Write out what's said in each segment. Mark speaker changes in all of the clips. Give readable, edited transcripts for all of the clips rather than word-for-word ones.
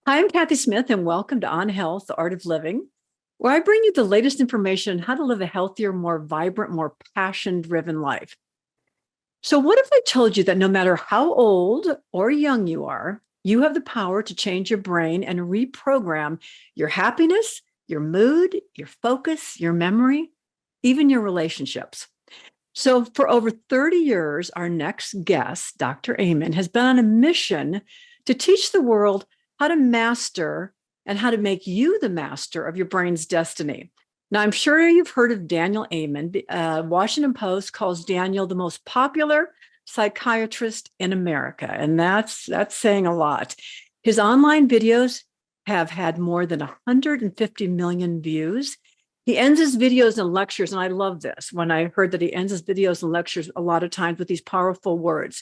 Speaker 1: Hi, I'm Kathy Smith, and welcome to On Health, the Art of Living, where I bring you the latest information on how to live a healthier, more vibrant, more passion-driven life. So, what if I told you that no matter how old or young you are, you have the power to change your brain and reprogram your happiness, your mood, your focus, your memory, even your relationships? So, for over 30 years, our next guest, Dr. Amen, has been on a mission to teach the world how to master and how to make you the master of your brain's destiny. Now, I'm sure you've heard of Daniel Amen. Washington Post calls Daniel the most popular psychiatrist in America, and that's saying a lot. His online videos have had more than 150 million views. He ends his videos and lectures, and I love this. When I heard that he ends his videos and lectures a lot of times with these powerful words,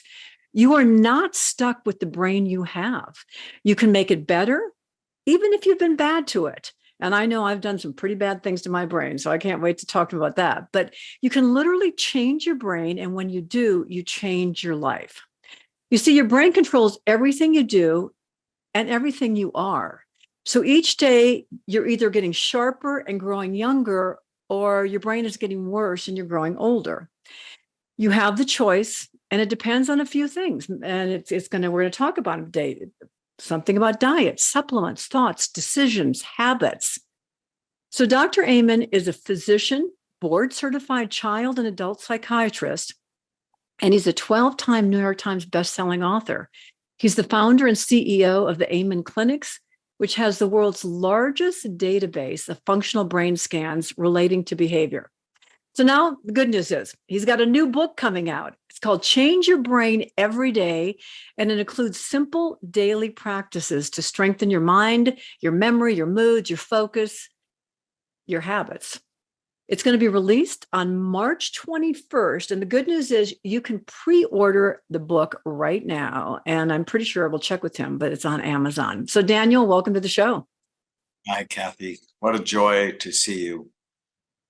Speaker 1: you are not stuck with the brain you have. You can make it better, even if you've been bad to it. And I know I've done some pretty bad things to my brain, so I can't wait to talk about that. But you can literally change your brain. And when you do, you change your life. You see, your brain controls everything you do and everything you are. So each day, you're either getting sharper and growing younger, or your brain is getting worse and you're growing older. You have the choice, and it depends on a few things. And we're going to talk about today something about diet, supplements, thoughts, decisions, habits. So Dr. Amen is a physician, board certified child and adult psychiatrist, and he's a 12-time New York Times bestselling author. He's the founder and CEO of the Amen Clinics, which has the world's largest database of functional brain scans relating to behavior. So now the good news is he's got a new book coming out. It's called Change Your Brain Every Day, and it includes simple daily practices to strengthen your mind, your memory, your moods, your focus, your habits. It's going to be released on March 21st. And the good news is you can pre-order the book right now. And I'm pretty sure I will check with him, but it's on Amazon. So Daniel, welcome to the show.
Speaker 2: Hi, Kathy. What a joy to see you.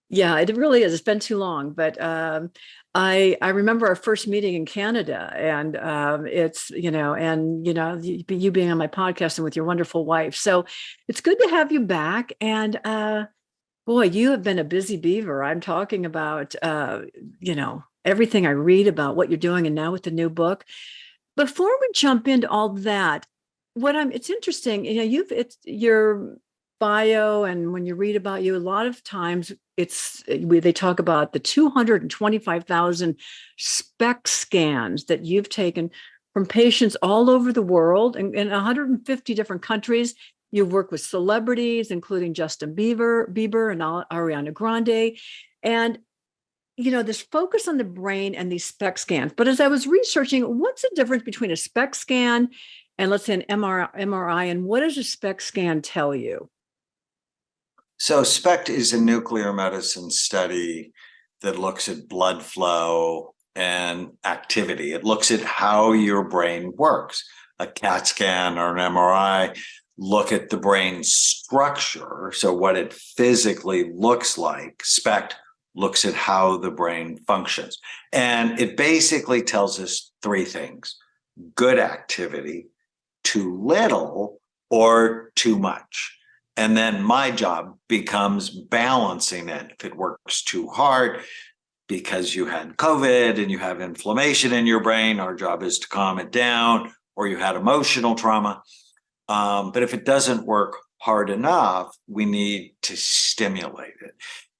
Speaker 1: Yeah, it really is. It's been too long, but I remember our first meeting in Canada, and you being on my podcast and with your wonderful wife. So it's good to have you back. And boy, you have been a busy beaver. I'm talking about everything I read about what you're doing, and now with the new book. Before we jump into all that, it's interesting, it's your bio, and when you read about you, a lot of times they talk about the 225,000 spec scans that you've taken from patients all over the world and in 150 different countries. You've worked with celebrities, including Justin Bieber and Ariana Grande. And this focus on the brain and these spec scans. But as I was researching, what's the difference between a spec scan and, let's say, an MRI, and what does a spec scan tell you?
Speaker 2: So SPECT is a nuclear medicine study that looks at blood flow and activity. It looks at how your brain works. A CAT scan or an MRI look at the brain structure, so what it physically looks like. SPECT looks at how the brain functions. And it basically tells us three things: good activity, too little, or too much. And then my job becomes balancing it. If it works too hard because you had COVID and you have inflammation in your brain, our job is to calm it down, or you had emotional trauma. But if it doesn't work hard enough, we need to stimulate it.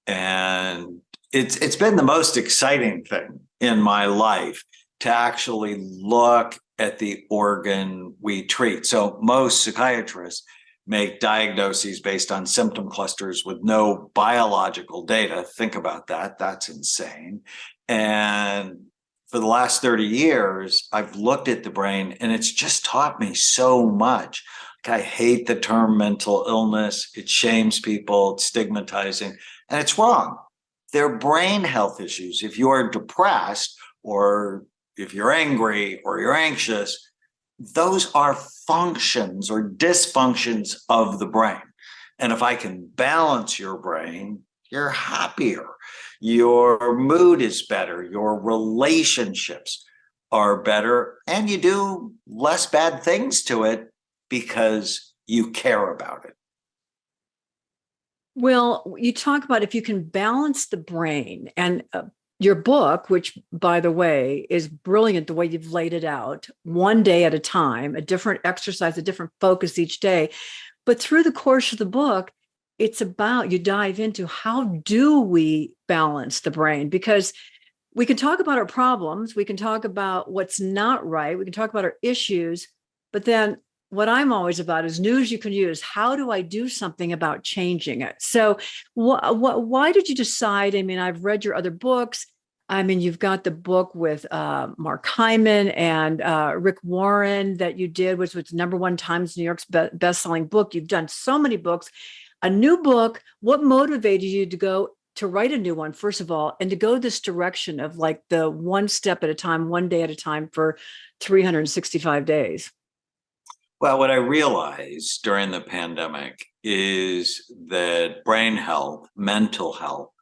Speaker 2: And it's been the most exciting thing in my life to actually look at the organ we treat. So most psychiatrists make diagnoses based on symptom clusters with no biological data. Think about that. That's insane. And for the last 30 years, I've looked at the brain, and it's just taught me so much. I hate the term mental illness. It shames people, it's stigmatizing, and it's wrong. They're brain health issues. If you're depressed, or if you're angry, or you're anxious, those are functions or dysfunctions of the brain. And if I can balance your brain, you're happier, your mood is better, your relationships are better, and you do less bad things to it because You care about it.
Speaker 1: Well, you talk about if you can balance the brain and your book, which, by the way, is brilliant the way you've laid it out, one day at a time, a different exercise, a different focus each day. But through the course of the book, it's about you dive into how do we balance the brain? Because we can talk about our problems, we can talk about what's not right, we can talk about our issues, but then what I'm always about is news you can use. How do I do something about changing it? So, why did you decide? I mean, I've read your other books. I mean, you've got the book with Mark Hyman and Rick Warren that you did, which was #1 Times New York's best-selling book. You've done so many books. A new book. What motivated you to go to write a new one, first of all, and to go this direction of like the one step at a time, one day at a time for 365 days?
Speaker 2: Well, what I realized during the pandemic is that brain health, mental health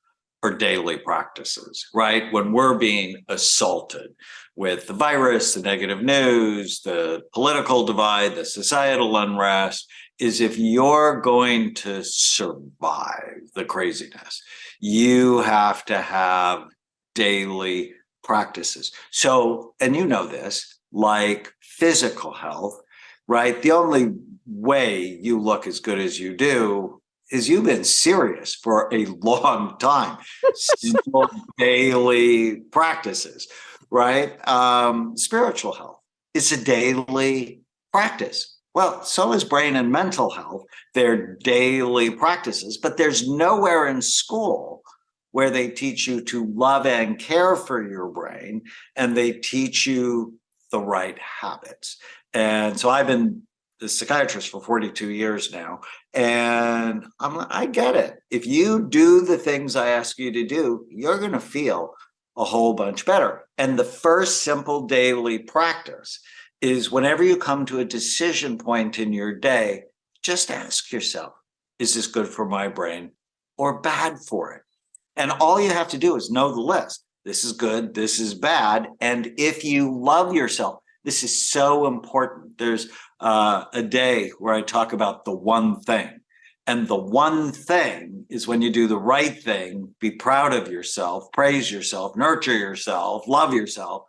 Speaker 2: are daily practices, right? When we're being assaulted with the virus, the negative news, the political divide, the societal unrest, is if you're going to survive the craziness, you have to have daily practices. So, and you know this, like physical health, right? The only way you look as good as you do is you've been serious for a long time. Simple daily practices, right? Spiritual health is a daily practice. Well, so is brain and mental health. They're daily practices, but there's nowhere in school where they teach you to love and care for your brain, and they teach you the right habits. And so I've been the psychiatrist for 42 years now, and I get it. If you do the things I ask you to do, you're going to feel a whole bunch better. And the first simple daily practice is whenever you come to a decision point in your day, just ask yourself, is this good for my brain or bad for it? And all you have to do is know the list. This is good, this is bad. And if you love yourself, this is so important. There's a day where I talk about the one thing. And the one thing is when you do the right thing, be proud of yourself, praise yourself, nurture yourself, love yourself,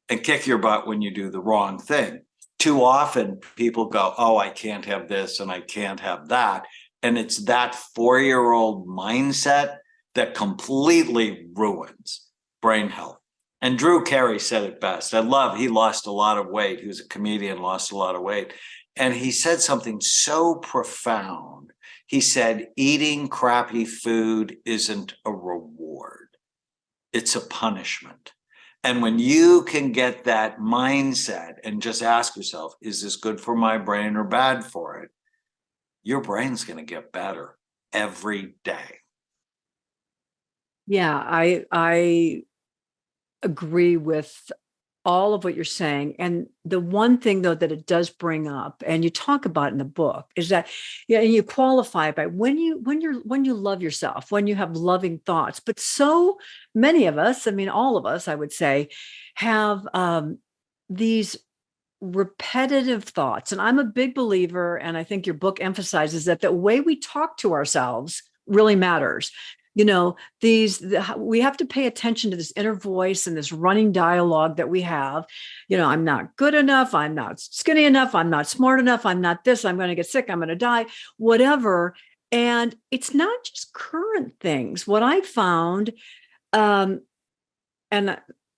Speaker 2: and kick your butt when you do the wrong thing. Too often people go, oh, I can't have this and I can't have that. And it's that 4-year-old mindset that completely ruins brain health. And Drew Carey said it best. He lost a lot of weight. He was a comedian, lost a lot of weight. And he said something so profound. He said, eating crappy food isn't a reward. It's a punishment. And when you can get that mindset and just ask yourself, is this good for my brain or bad for it? Your brain's going to get better every day.
Speaker 1: Yeah, I agree with all of what you're saying. And the one thing though that it does bring up, and you talk about in the book, is that and you qualify by when you love yourself, when you have loving thoughts. But so many of us, I mean, all of us, I would say, have these repetitive thoughts. And I'm a big believer, and I think your book emphasizes that the way we talk to ourselves really matters. We have to pay attention to this inner voice and this running dialogue that we have. I'm not good enough, I'm not skinny enough, I'm not smart enough, I'm not this, I'm going to get sick, I'm going to die, whatever. And it's not just current things. What I found, and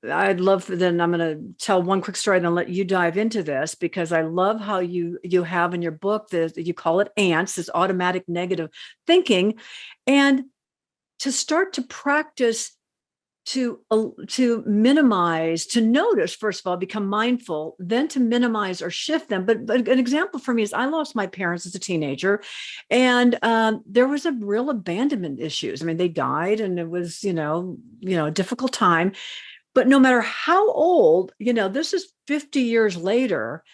Speaker 1: I'd love for then I'm going to tell one quick story and then let you dive into this, because I love how you have in your book that you call it ants, this automatic negative thinking. And to start to practice to minimize, to notice, first of all, become mindful, then to minimize or shift them. But an example for me is I lost my parents as a teenager, and there was a real abandonment issues. I mean, they died, and it was a difficult time. But no matter how old, this is 50 years later,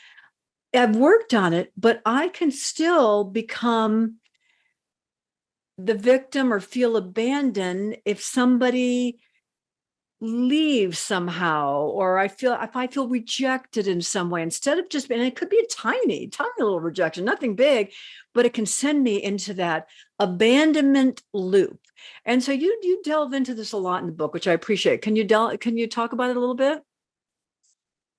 Speaker 1: I've worked on it, but I can still become the victim or feel abandoned if somebody leave somehow, or if I feel rejected in some way, instead of just, and it could be a tiny, tiny little rejection, nothing big, but it can send me into that abandonment loop. And so you delve into this a lot in the book, which I appreciate. Can you talk about it a little bit?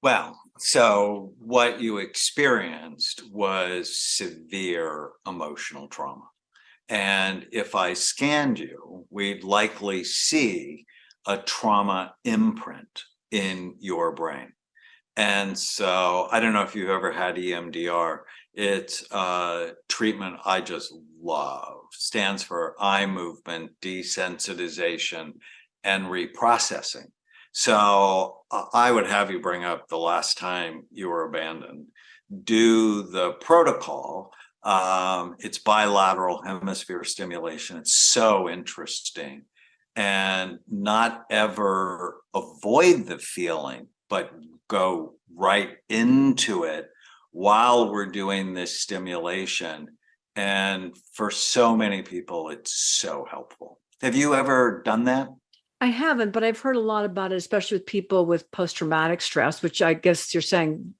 Speaker 2: Well, so what you experienced was severe emotional trauma. And if I scanned you, we'd likely see a trauma imprint in your brain. And so I don't know if you've ever had EMDR. It's a treatment I just love. Stands for eye movement desensitization and reprocessing. So I would have you bring up the last time you were abandoned, do the protocol. It's bilateral hemisphere stimulation. It's so interesting. And not ever avoid the feeling, but go right into it while we're doing this stimulation. And for so many people, it's so helpful. Have you ever done that?
Speaker 1: I haven't, but I've heard a lot about it, especially with people with post-traumatic stress, which I guess you're saying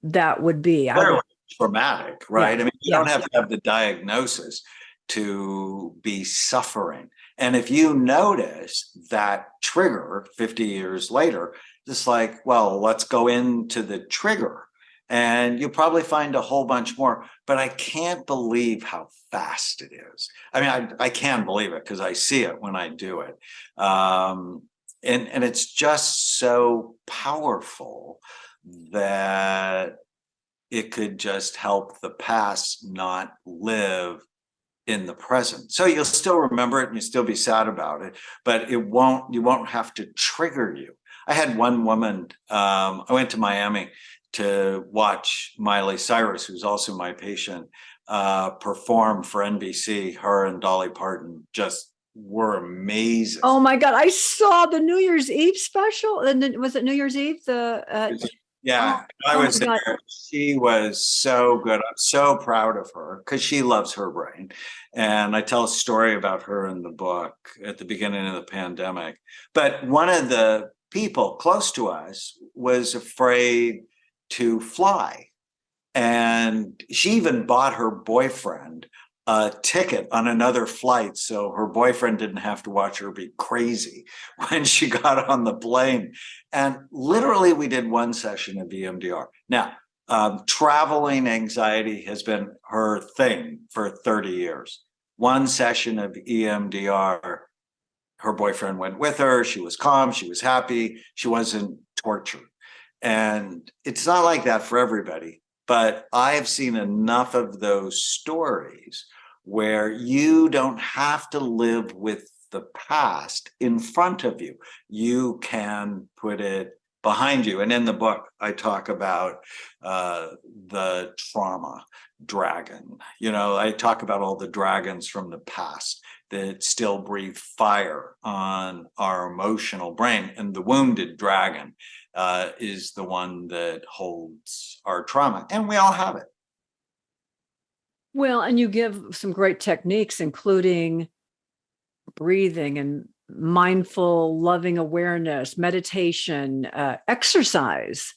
Speaker 1: that would be.
Speaker 2: Clearly traumatic, right?
Speaker 1: Yeah,
Speaker 2: I mean, you
Speaker 1: yeah.
Speaker 2: don't have to have the diagnosis to be suffering. And if you notice that trigger 50 years later, just like, well, let's go into the trigger. And you'll probably find a whole bunch more, but I can't believe how fast it is. I mean, I can believe it because I see it when I do it. And it's just so powerful that it could just help the past not live in the present. So you'll still remember it and you'll still be sad about it, but you won't have to trigger you. I had one woman, I went to Miami to watch Miley Cyrus, who's also my patient, perform for NBC. Her and Dolly Parton just were amazing.
Speaker 1: Oh my God. I saw the New Year's Eve special. And then was it New Year's Eve?
Speaker 2: Yeah, I
Speaker 1: oh
Speaker 2: was
Speaker 1: my God.
Speaker 2: there. She was so good. I'm so proud of her because she loves her brain. And I tell a story about her in the book at the beginning of the pandemic. But one of the people close to us was afraid to fly. And she even bought her boyfriend a ticket on another flight so her boyfriend didn't have to watch her be crazy when she got on the plane. And literally, we did one session of EMDR. Now, traveling anxiety has been her thing for 30 years. One session of EMDR, her boyfriend went with her. She was calm. She was happy. She wasn't tortured. And it's not like that for everybody. But I have seen enough of those stories where you don't have to live with the past in front of you. You can put it behind you. And in the book, I talk about the trauma dragon. You know, I talk about all the dragons from the past that still breathe fire on our emotional brain. And the wounded dragon is the one that holds our trauma. And we all have it.
Speaker 1: Well, and you give some great techniques, including breathing and mindful, loving awareness, meditation, exercise,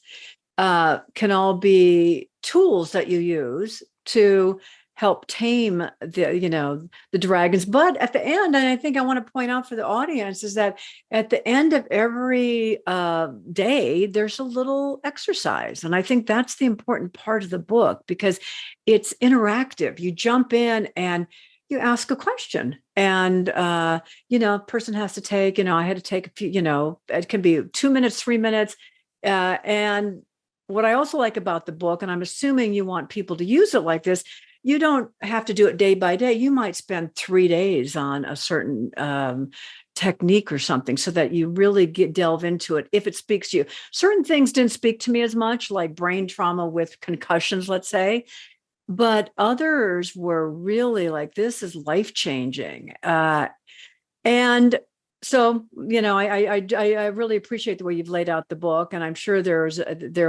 Speaker 1: can all be tools that you use to help tame the dragons. But at the end, and I think I want to point out for the audience, is that at the end of every day, there's a little exercise. And I think that's the important part of the book because it's interactive. You jump in and you ask a question and, person has to take, I had to take a few, it can be 2 minutes, 3 minutes. And what I also like about the book, and I'm assuming you want people to use it like this, you don't have to do it day by day. You might spend 3 days on a certain technique or something so that you really delve into it if it speaks to you. Certain things didn't speak to me as much, like brain trauma with concussions, let's say, but others were really like, this is life-changing. And so, I really appreciate the way you've laid out the book, and I'm sure there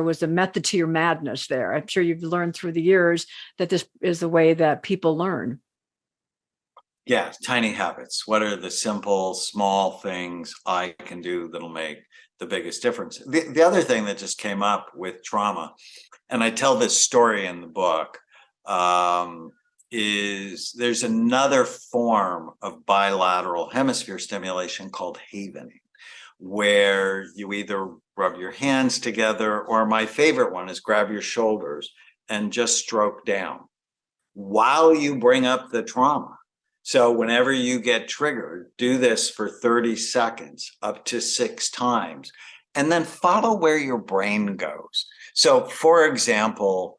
Speaker 1: was a method to your madness there. I'm sure you've learned through the years that this is the way that people learn.
Speaker 2: Yeah, tiny habits. What are the simple, small things I can do that'll make the biggest difference? The other thing that just came up with trauma, and I tell this story in the book, is there's another form of bilateral hemisphere stimulation called havening, where you either rub your hands together, or my favorite one is grab your shoulders and just stroke down while you bring up the trauma. So whenever you get triggered, do this for 30 seconds, up to 6 times, and then follow where your brain goes. So for example,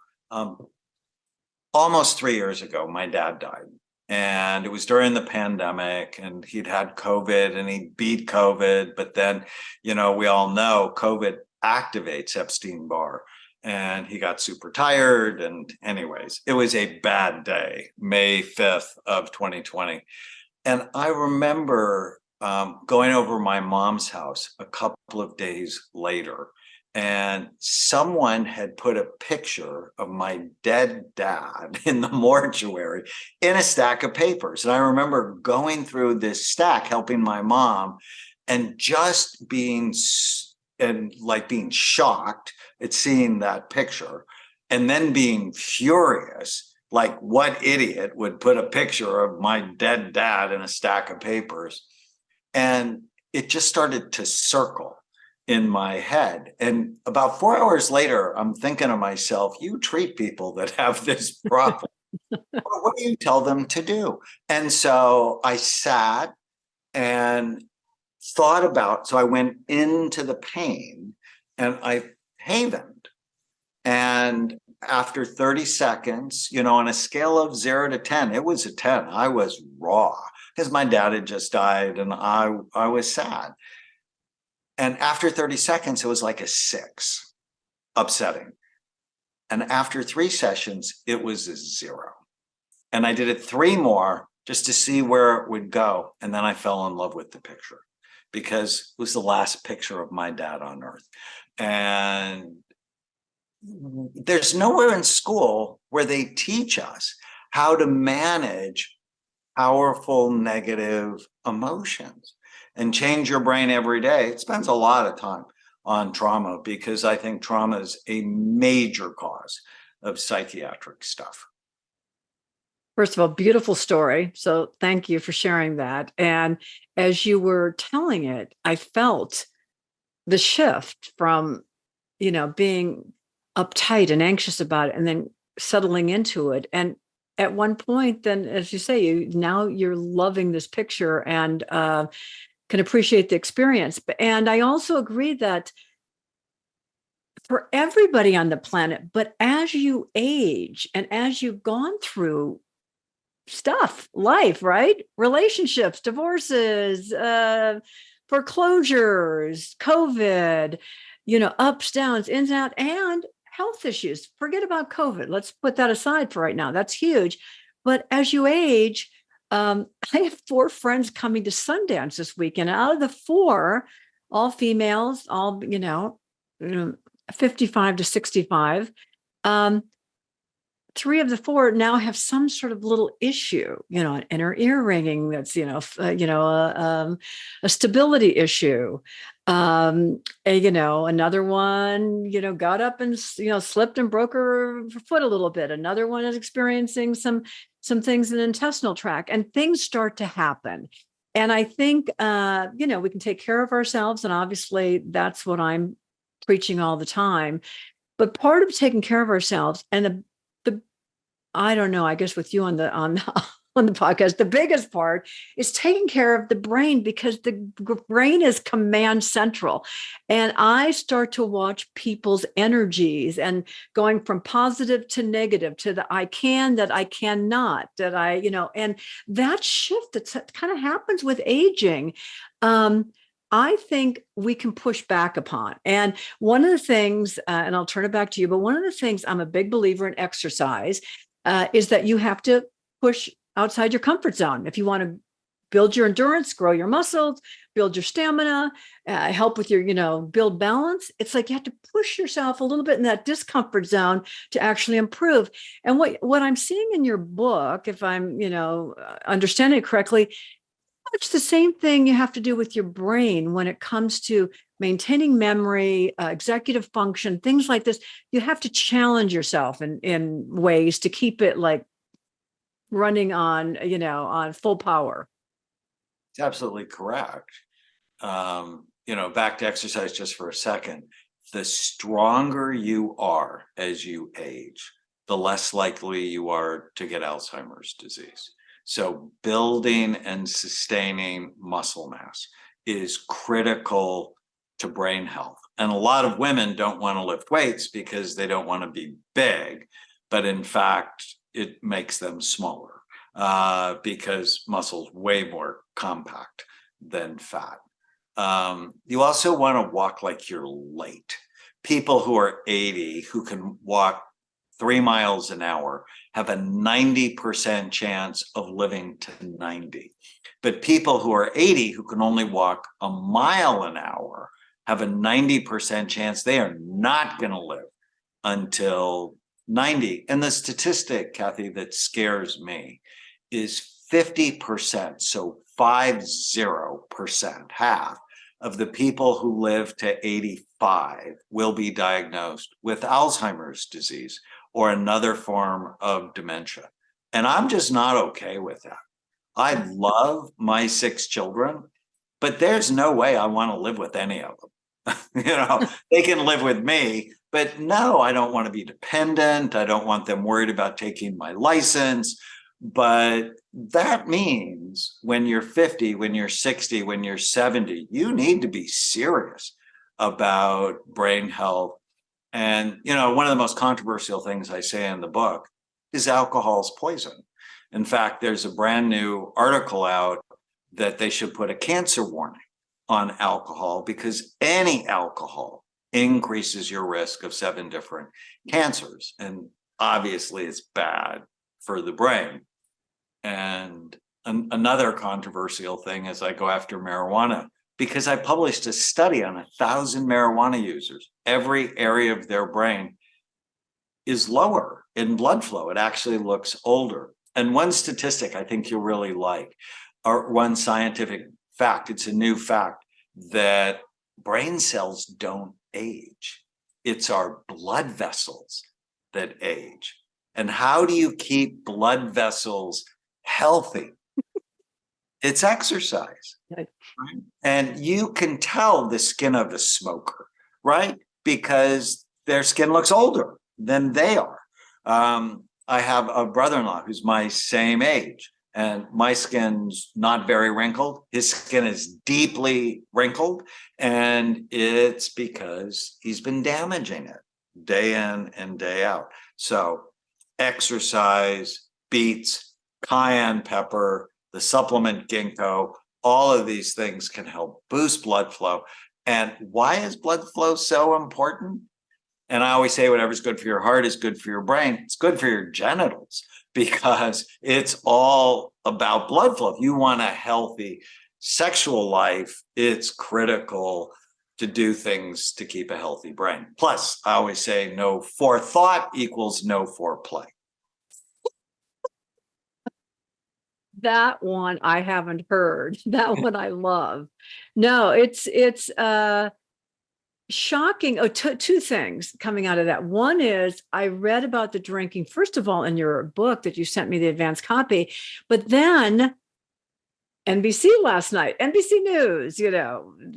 Speaker 2: almost 3 years ago, my dad died. And it was during the pandemic, and he'd had COVID and he beat COVID. But then, we all know COVID activates Epstein-Barr, and he got super tired. And anyways, it was a bad day, May 5th of 2020. And I remember going over my mom's house a couple of days later, and someone had put a picture of my dead dad in the mortuary in a stack of papers. And I remember going through this stack, helping my mom, and just being shocked at seeing that picture, and then being furious, like, what idiot would put a picture of my dead dad in a stack of papers? And it just started to circle in my head. And about 4 hours later, I'm thinking to myself, you treat people that have this problem, what do you tell them to do? And so I sat and thought about, so I went into the pain and I havened. And after 30 seconds, on a scale of 0 to 10, it was a 10. I was raw because my dad had just died, and I was sad. And after 30 seconds, it was like a 6, upsetting. And after 3 sessions, it was a 0. And I did it 3 more just to see where it would go. And then I fell in love with the picture, because it was the last picture of my dad on earth. And there's nowhere in school where they teach us how to manage powerful negative emotions and change your brain every day. It spends a lot of time on trauma, because I think trauma is a major cause of psychiatric stuff.
Speaker 1: First of all, beautiful story. So thank you for sharing that. And as you were telling it, I felt the shift from, being uptight and anxious about it, and then settling into it. And at one point, then, as you say, you're loving this picture and can appreciate the experience. And I also agree that for everybody on the planet, but as you age and as you've gone through stuff, life, right? Relationships, divorces, foreclosures, COVID, ups, downs, ins and outs, and health issues. Forget about COVID. Let's put that aside for right now. That's huge. But as you age, I have 4 friends coming to Sundance this weekend. Out of the 4, all females, all, 55 to 65. 3 of the 4 now have some sort of little issue, an inner ear ringing that's, a stability issue. Another one, got up and, slipped and broke her foot a little bit. Another one is experiencing some things in the intestinal tract, and things start to happen. And I think, we can take care of ourselves. And obviously that's what I'm preaching all the time. But part of taking care of ourselves, and the I don't know, I guess with you on the podcast, the biggest part is taking care of the brain, because the brain is command central. And I start to watch people's energies and going from positive to negative to the I can, that I cannot, that and that shift that kind of happens with aging. I think we can push back upon. And one of the things, and I'll turn it back to you, but one of the things, I'm a big believer in exercise, is that you have to push outside your comfort zone. If you want to build your endurance, grow your muscles, build your stamina, help with your, build balance. It's like you have to push yourself a little bit in that discomfort zone to actually improve. And what I'm seeing in your book, if I'm, understanding it correctly, it's the same thing you have to do with your brain when it comes to maintaining memory, executive function, things like this. You have to challenge yourself in ways to keep it like running on full power.
Speaker 2: It's absolutely correct. Back to exercise just for a second. The stronger you are as you age, the less likely you are to get Alzheimer's disease. So building and sustaining muscle mass is critical to brain health. And a lot of women don't want to lift weights because they don't want to be big, but in fact, it makes them smaller because muscle's way more compact than fat. You also want to walk like you're late. People who are 80 who can walk 3 miles an hour have a 90% chance of living to 90. But people who are 80 who can only walk a mile an hour have a 90% chance they are not going to live until 90. And the statistic, Kathy, that scares me is 50%. So 50%, half of the people who live to 85 will be diagnosed with Alzheimer's disease or another form of dementia. And I'm just not okay with that. I love my 6 children, but there's no way I want to live with any of them. They can live with me, but no, I don't want to be dependent. I don't want them worried about taking my license. But that means when you're 50, when you're 60, when you're 70, you need to be serious about brain health. And, one of the most controversial things I say in the book is alcohol's poison. In fact, there's a brand new article out that they should put a cancer warning on alcohol because any alcohol increases your risk of 7 different cancers. And obviously it's bad for the brain. And another controversial thing is I go after marijuana because I published a study on 1,000 marijuana users. Every area of their brain is lower in blood flow. It actually looks older. And one statistic I think you'll really like, or one scientific fact, it's a new fact, that brain cells don't age. It's our blood vessels that age. And how do you keep blood vessels healthy? It's exercise. Right? And you can tell the skin of a smoker, right? Because their skin looks older than they are. I have a brother-in-law who's my same age, and my skin's not very wrinkled. His skin is deeply wrinkled, and it's because he's been damaging it day in and day out. So exercise, beets, cayenne pepper, the supplement ginkgo, all of these things can help boost blood flow. And why is blood flow so important? And I always say whatever's good for your heart is good for your brain. It's good for your genitals because it's all about blood flow. If you want a healthy sexual life, it's critical to do things to keep a healthy brain. Plus, I always say no forethought equals no foreplay.
Speaker 1: That one I haven't heard. That one I love. No, it's shocking. Oh, two things coming out of that. One is I read about the drinking, first of all, in your book that you sent me the advanced copy, but then NBC last night, NBC News,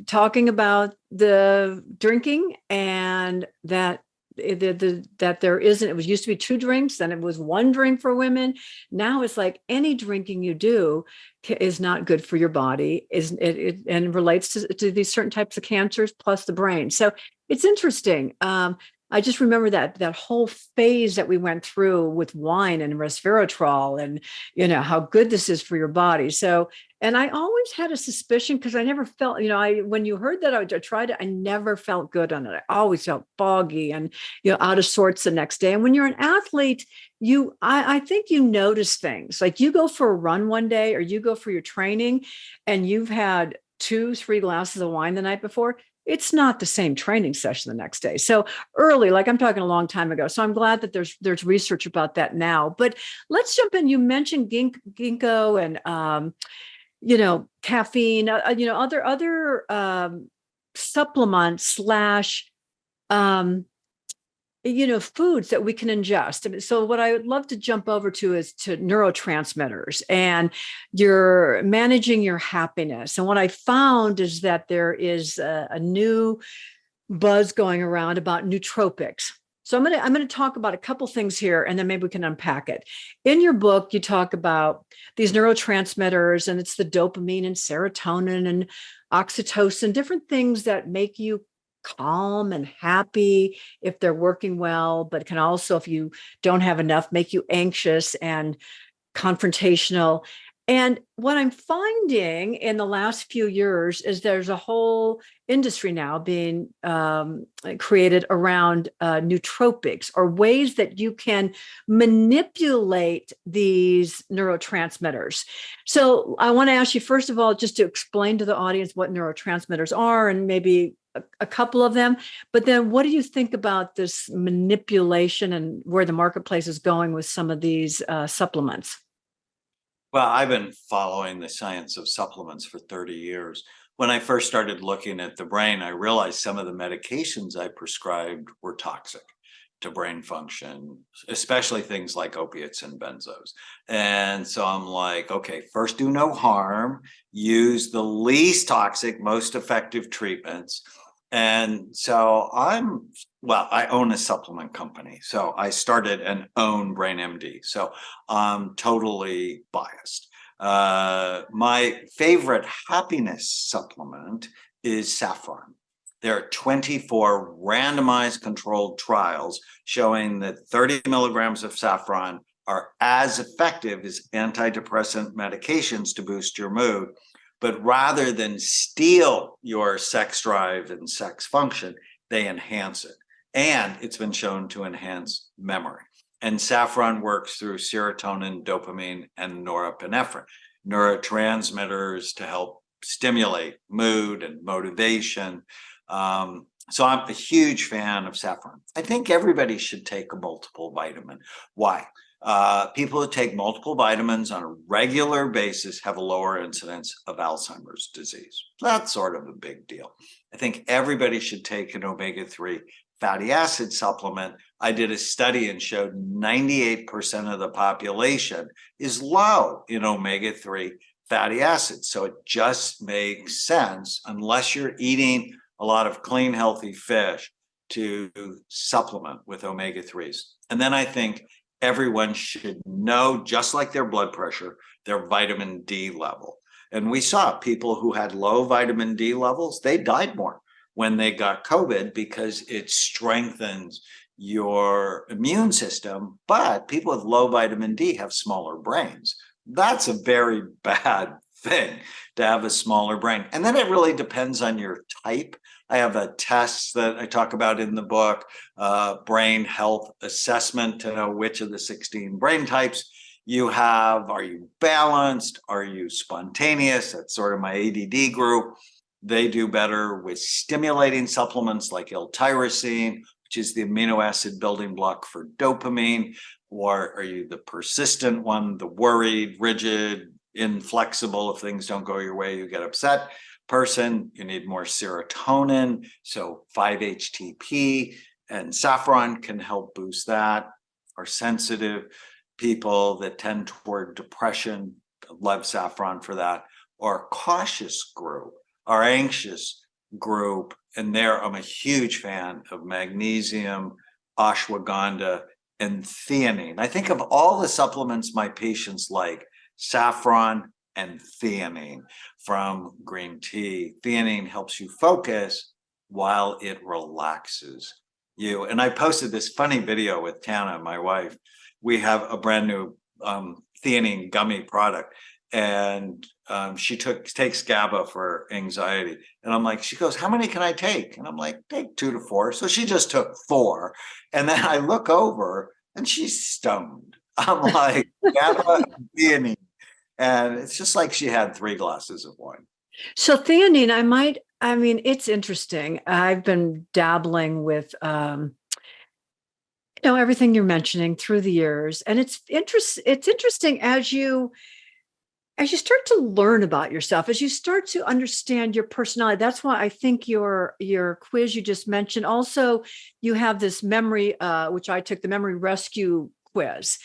Speaker 1: talking about the drinking and that that there isn't, it was used to be 2 drinks, then it was 1 drink for women. Now it's like any drinking you do is not good for your body, and relates to these certain types of cancers plus the brain. So it's interesting. I just remember that whole phase that we went through with wine and resveratrol and, how good this is for your body. So, and I always had a suspicion because I never felt, when you heard that I tried it, I never felt good on it. I always felt foggy and, out of sorts the next day. And when you're an athlete, I think you notice things like you go for a run one day or you go for your training and you've had 2-3 glasses of wine the night before, it's not the same training session the next day. So early, like I'm talking a long time ago. So I'm glad that there's research about that now. But let's jump in. You mentioned ginkgo and caffeine, other supplements slash foods that we can ingest. I mean, so what I would love to jump over to is to neurotransmitters, and you're managing your happiness. And what I found is that there is a new buzz going around about nootropics. So I'm going to talk about a couple things here, and then maybe we can unpack it. In your book, you talk about these neurotransmitters, and it's the dopamine and serotonin and oxytocin, different things that make you calm and happy if they're working well, but can also, if you don't have enough, make you anxious and confrontational. And what I'm finding in the last few years is there's a whole industry now being created around nootropics, or ways that you can manipulate these neurotransmitters. So I want to ask you, first of all, just to explain to the audience what neurotransmitters are, and maybe a couple of them. But then what do you think about this manipulation and where the marketplace is going with some of these supplements?
Speaker 2: Well, I've been following the science of supplements for 30 years. When I first started looking at the brain, I realized some of the medications I prescribed were toxic to brain function, especially things like opiates and benzos. And so I'm like, okay, first do no harm, use the least toxic, most effective treatments. And so I own a supplement company. So I started and own Brain MD. So I'm totally biased. My favorite happiness supplement is saffron. There are 24 randomized controlled trials showing that 30 milligrams of saffron are as effective as antidepressant medications to boost your mood. But rather than steal your sex drive and sex function, they enhance it. And it's been shown to enhance memory. And saffron works through serotonin, dopamine, and norepinephrine, neurotransmitters to help stimulate mood and motivation. So I'm a huge fan of saffron. I think everybody should take a multiple vitamin. Why? People who take multiple vitamins on a regular basis have a lower incidence of Alzheimer's disease. That's sort of a big deal. I think everybody should take an omega-3 fatty acid supplement. I did a study and showed 98% of the population is low in omega-3 fatty acids. So it just makes sense, unless you're eating a lot of clean, healthy fish, to supplement with omega-3s. And then I think everyone should know, just like their blood pressure, their vitamin D level. And we saw people who had low vitamin D levels, they died more when they got COVID, because it strengthens your immune system. But people with low vitamin D have smaller brains. That's a very bad thing, to have a smaller brain. And then it really depends on your type. I have a test that I talk about in the book, brain health assessment, to know which of the 16 brain types you have. Are you balanced? Are you spontaneous? That's sort of my ADD group. They do better with stimulating supplements like L-tyrosine, which is the amino acid building block for dopamine. Or are you the persistent one, the worried, rigid, inflexible? If things don't go your way, you get upset person? You need more serotonin. So 5-HTP and saffron can help boost that. Are sensitive people that tend toward depression, love saffron for that. Or cautious group, our anxious group. And there I'm a huge fan of magnesium, ashwagandha, and theanine. I think of all the supplements my patients like, saffron and theanine from green tea. Theanine helps you focus while it relaxes you. And I posted this funny video with Tana, my wife. We have a brand new theanine gummy product, and she takes GABA for anxiety. And I'm like, she goes, how many can I take? And I'm like, take 2 to 4. So she just took 4. And then I look over and she's stoned. I'm like, GABA and theanine. And it's just like she had 3 glasses of wine.
Speaker 1: So theanine, I mean, it's interesting. I've been dabbling with, everything you're mentioning through the years. And it's interesting as you start to learn about yourself, as you start to understand your personality. That's why I think your quiz you just mentioned. Also, you have this memory, which I took the memory rescue quiz,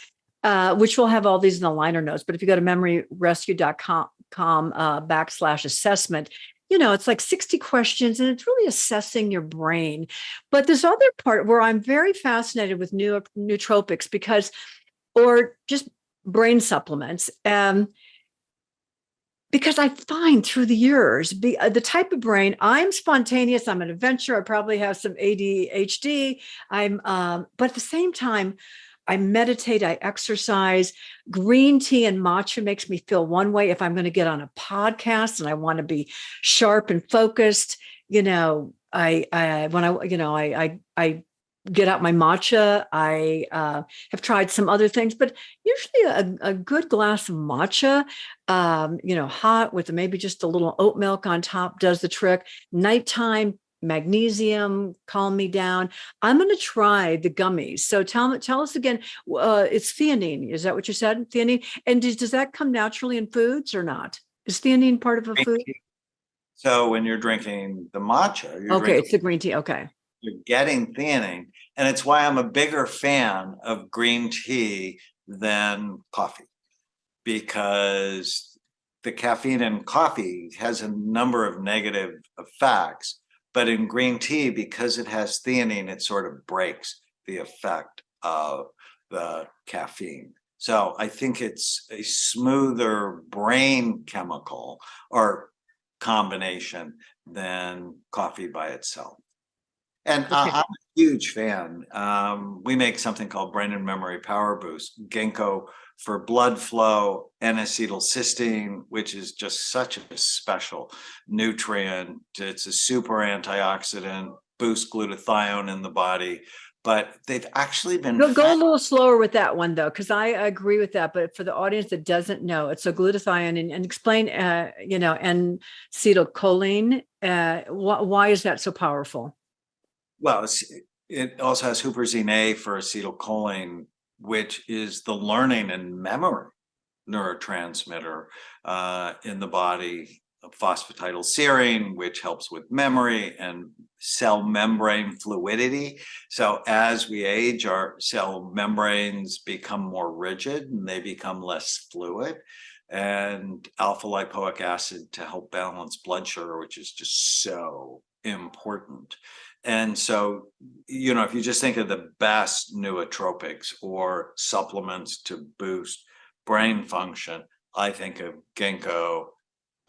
Speaker 1: which will have all these in the liner notes. But if you go to memoryrescue.com /assessment, it's like 60 questions and it's really assessing your brain. But this other part where I'm very fascinated with nootropics or just brain supplements. Because I find through the years, the type of brain, I'm spontaneous, I'm an adventurer, I probably have some ADHD. But at the same time, I meditate, I exercise. Green tea and matcha makes me feel one way. If I'm going to get on a podcast and I want to be sharp and focused, I get out my matcha. I have tried some other things, but usually a good glass of matcha, hot with maybe just a little oat milk on top does the trick. Nighttime, magnesium, calm me down. I'm going to try the gummies. So tell us again, it's theanine. Is that what you said? Theanine. And does that come naturally in foods or not? Is theanine part of a food?
Speaker 2: So when you're drinking the matcha,
Speaker 1: It's the green tea. Okay.
Speaker 2: You're getting theanine. And it's why I'm a bigger fan of green tea than coffee, because the caffeine in coffee has a number of negative effects. But in green tea, because it has theanine, it sort of breaks the effect of the caffeine. So I think it's a smoother brain chemical or combination than coffee by itself. And
Speaker 1: Okay.
Speaker 2: I'm a huge fan. We make something called Brain and Memory Power Boost, ginkgo for blood flow, and acetylcysteine, which is just such a special nutrient. It's a super antioxidant, boosts glutathione in the body. But they've actually been
Speaker 1: Go a little slower with that one though, because I agree with that. But for the audience that doesn't know, it's a glutathione and explain, and acetylcholine. Why is that so powerful?
Speaker 2: Well, it also has huperzine A for acetylcholine, which is the learning and memory neurotransmitter in the body. Phosphatidylserine, which helps with memory and cell membrane fluidity. So as we age, our cell membranes become more rigid and they become less fluid. And alpha lipoic acid to help balance blood sugar, which is just so important. And so, if you just think of the best nootropics or supplements to boost brain function, I think of ginkgo,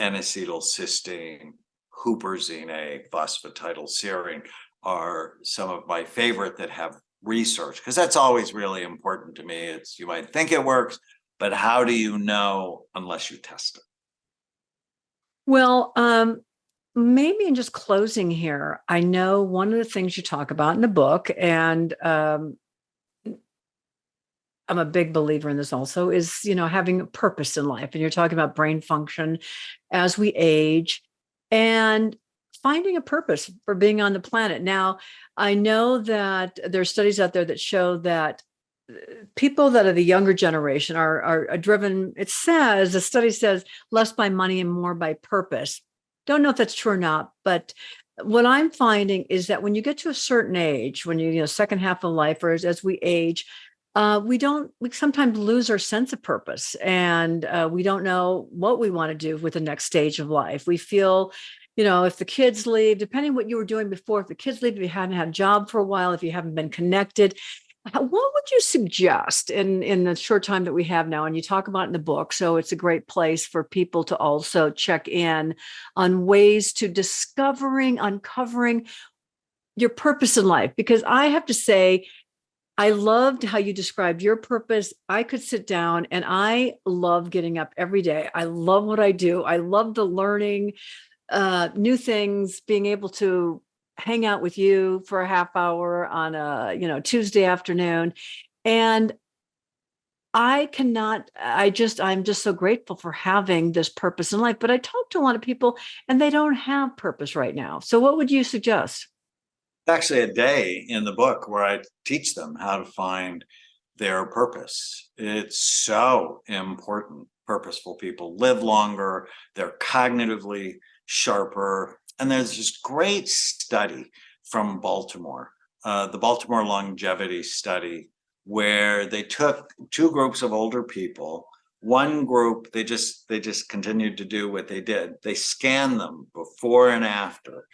Speaker 2: N-acetylcysteine, huperzine A, phosphatidylserine are some of my favorite that have research, because that's always really important to me. It's, you might think it works, but how do you know unless you test it?
Speaker 1: Well, maybe in just closing here, I know one of the things you talk about in the book, and I'm a big believer in this also, is, having a purpose in life. And you're talking about brain function as we age and finding a purpose for being on the planet. Now, I know that there are studies out there that show that people that are the younger generation are driven, the study says, less by money and more by purpose. Don't know if that's true or not, but what I'm finding is that when you get to a certain age, when second half of life, or as we age, we sometimes lose our sense of purpose, and we don't know what we want to do with the next stage of life. We feel, if the kids leave, depending what you were doing before, if the kids leave, if you haven't had a job for a while, if you haven't been connected, what would you suggest in the short time that we have now? And you talk about it in the book, so it's a great place for people to also check in on ways to uncovering your purpose in life. Because I have to say, I loved how you described your purpose. I could sit down and I love getting up every day. I love what I do. I love the learning new things, being able to hang out with you for a half hour on a Tuesday afternoon. And I'm just so grateful for having this purpose in life. But I talk to a lot of people and they don't have purpose right now. So what would you suggest?
Speaker 2: Actually a day in the book where I teach them how to find their purpose. It's so important. Purposeful people live longer, they're cognitively sharper. And there's this great study from Baltimore, the Baltimore Longevity Study, where they took two groups of older people. One group, they just continued to do what they did. They scanned them before and after.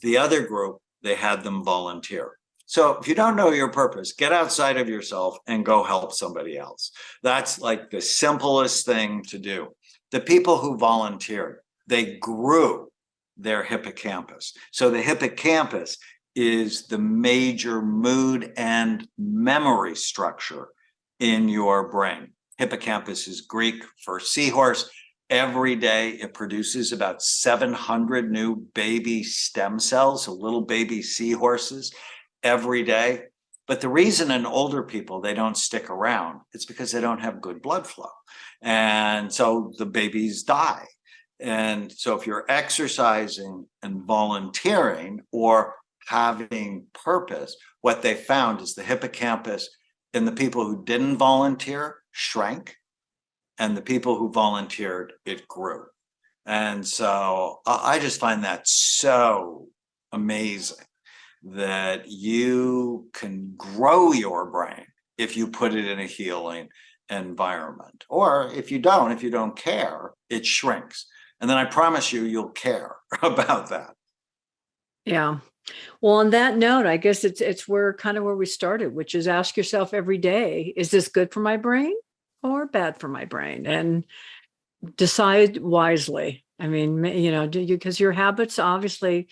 Speaker 2: The other group, they had them volunteer. So if you don't know your purpose, get outside of yourself and go help somebody else. That's like the simplest thing to do. The people who volunteered, they grew their hippocampus. So the hippocampus is the major mood and memory structure in your brain. Hippocampus is Greek for seahorse. Every day it produces about 700 new baby stem cells, so little baby seahorses every day. But the reason in older people they don't stick around, it's because they don't have good blood flow. And so the babies die. And so if you're exercising and volunteering or having purpose, what they found is the hippocampus in the people who didn't volunteer shrank, and the people who volunteered, it grew. And so I just find that so amazing that you can grow your brain if you put it in a healing environment. Or if you don't care, it shrinks. And then I promise you, you'll care about that.
Speaker 1: Yeah. Well, on that note, I guess it's where we started, which is ask yourself every day, is this good for my brain or bad for my brain? And decide wisely. I mean, because your habits obviously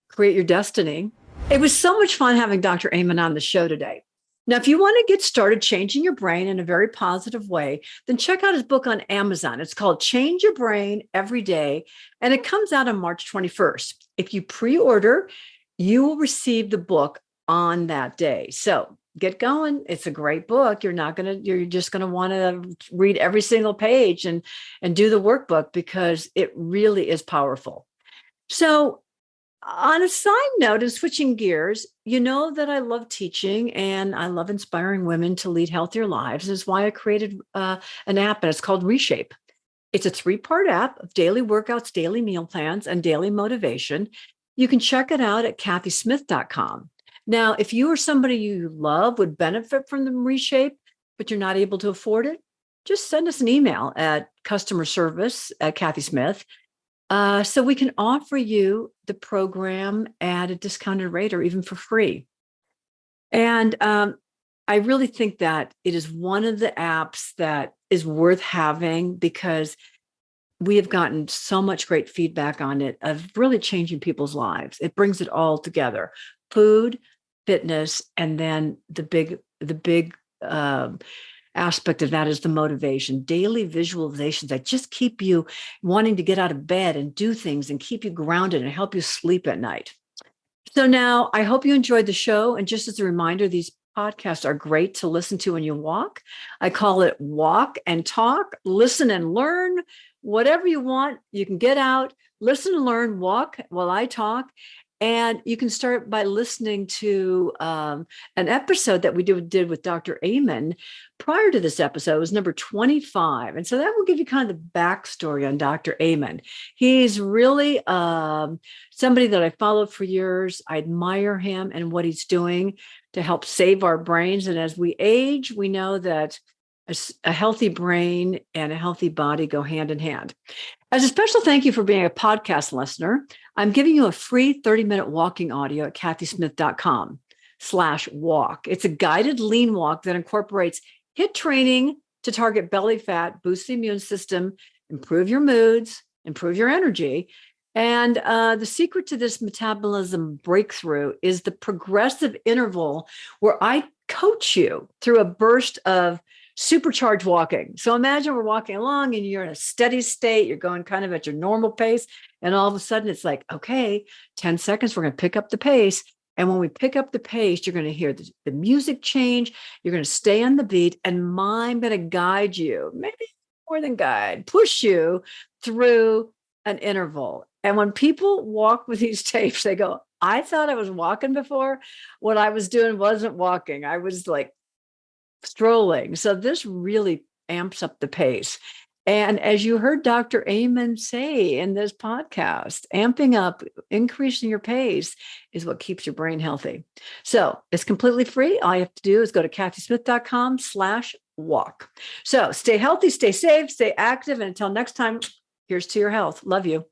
Speaker 1: create your destiny. It was so much fun having Dr. Amen on the show today. Now, if you want to get started changing your brain in a very positive way, then check out his book on Amazon. It's called Change Your Brain Every Day, and it comes out on March 21st. If you pre-order, you will receive the book on that day. So get going. It's a great book. You're just going to want to read every single page and do the workbook because it really is powerful. So on a side note, and switching gears, you know that I love teaching and I love inspiring women to lead healthier lives. This is why I created an app, and it's called Reshape. It's a 3-part app of daily workouts, daily meal plans, and daily motivation. You can check it out at kathysmith.com. Now, if you or somebody you love would benefit from the Reshape, but you're not able to afford it, just send us an email at customer service at Kathy Smith. So we can offer you the program at a discounted rate or even for free. And I really think that it is one of the apps that is worth having because we have gotten so much great feedback on it of really changing people's lives. It brings it all together: food, fitness, and then the big aspect of that is the motivation, daily visualizations that just keep you wanting to get out of bed and do things and keep you grounded and help you sleep at night. So now I hope you enjoyed the show. And just as a reminder, these podcasts are great to listen to when you walk. I call it walk and talk, listen and learn, whatever you want. You can get out, listen and learn, walk while I talk. And you can start by listening to an episode that we did with Dr. Amen prior to this episode. It was number 25. And so that will give you kind of the backstory on Dr. Amen. He's really somebody that I followed for years. I admire him and what he's doing to help save our brains. And as we age, we know that a healthy brain and a healthy body go hand in hand. As a special thank you for being a podcast listener, I'm giving you a free 30-minute walking audio at kathysmith.com/walk. It's a guided lean walk that incorporates HIIT training to target belly fat, boost the immune system, improve your moods, improve your energy. And the secret to this metabolism breakthrough is the progressive interval where I coach you through a burst of supercharged walking. So imagine we're walking along and you're in a steady state, you're going kind of at your normal pace. And all of a sudden it's like, okay, 10 seconds, we're going to pick up the pace. And when we pick up the pace, you're going to hear the music change. You're going to stay on the beat, and I'm going to guide you, maybe more than guide, push you through an interval. And when people walk with these tapes, they go, I thought I was walking before. What I was doing wasn't walking. I was like strolling. So this really amps up the pace. And as you heard Dr. Amen say in this podcast, amping up, increasing your pace is what keeps your brain healthy. So it's completely free. All you have to do is go to kathysmith.com/walk. So stay healthy, stay safe, stay active. And until next time, here's to your health. Love you.